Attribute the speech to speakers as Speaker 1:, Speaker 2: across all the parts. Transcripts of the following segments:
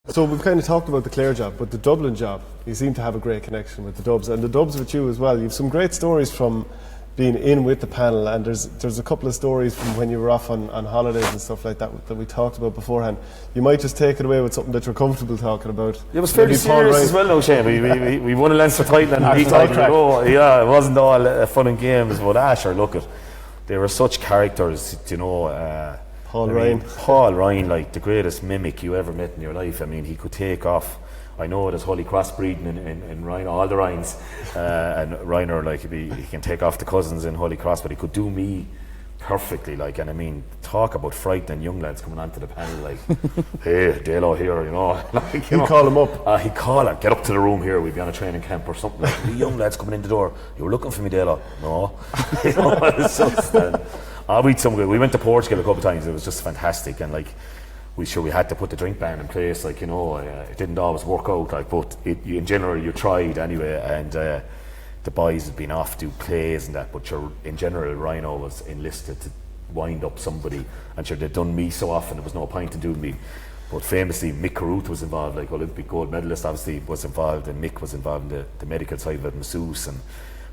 Speaker 1: So we've kind of talked about the Clare job, but the Dublin job, you seem to have a great connection with the Dubs, and the Dubs with you as well. You've some great stories from being in with the panel, and there's a couple of stories from when you were off on holidays and stuff like that we talked about beforehand. You might just take it away with something that you're comfortable talking about.
Speaker 2: It was fairly serious as well, though, Shane. We won a Leinster title and we thought, yeah, it wasn't all fun and games, but Asher, look at, they were such characters, you know.
Speaker 1: Paul Ryan,
Speaker 2: like the greatest mimic you ever met in your life. I mean, he could take off. I know there's Holy Cross breeding in Ryan, all the Ryans, and Reiner, like he can take off the cousins in Holy Cross, but he could do me perfectly, like. And I mean, talk about frightening young lads coming onto the panel, like, hey, Dalo here, you know. Like,
Speaker 1: he'd call him up.
Speaker 2: He'd call him, get up to the room here, we'd be on a training camp or something. Like, the young lads coming in the door, you were looking for me, Dalo? No. You know, it's just, we went to Portugal a couple of times. It was just fantastic, and like we had to put the drink ban in place. Like, you know, it didn't always work out. Like, but in general, you tried anyway. And the boys had been off to plays and that. But in general, Rhino was enlisted to wind up somebody, and they'd done me so often there was no point in doing me. But famously, Mick Carruth was involved, like Olympic gold medalist, obviously was involved, and Mick was involved in the medical side of it, masseuse, and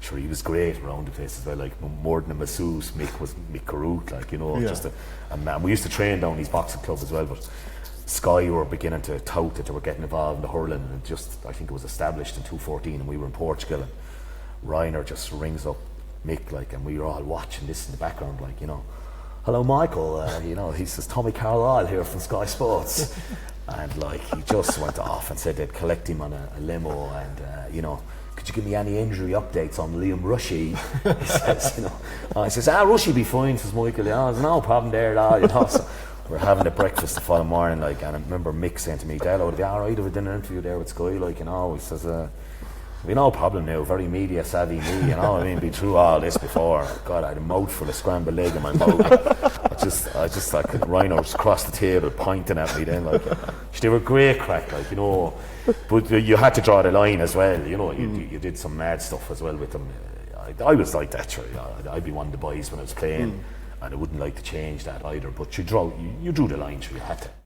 Speaker 2: sure, he was great around the place as well, like more than a masseuse. Mick was Mick Carruth, like, you know, just a man. We used to train down these boxing clubs as well, but Sky were beginning to tout that they were getting involved in the hurling, and just, I think it was established in 2014, and we were in Portugal, and Reiner just rings up Mick, like, and we were all watching this in the background, like, you know, hello Michael, you know, he says, Tommy Carroll here from Sky Sports, and like, he just went off and said they'd collect him on a limo, and you know, could you give me any injury updates on Liam Rushy? He says, you know. He says, Rushy be fine, says Michael. Yeah, there's no problem there at all, you know. So we're having the breakfast the following morning, like, and I remember Mick saying to me, Dale, would it be alright if I did an interview there with Sky, like, you know. He says, be no problem now, very media savvy me, you know. I mean, been through all this before. God, I had a mouthful of scrambled egg in my mouth. I just like, Rhinos across the table pointing at me then, like, they were great crack, like, you know. But you had to draw the line as well, you know. You did some mad stuff as well with them. I was like that, sure. I'd be one of the boys when I was playing, and I wouldn't like to change that either. But you drew the line, sure, you had to.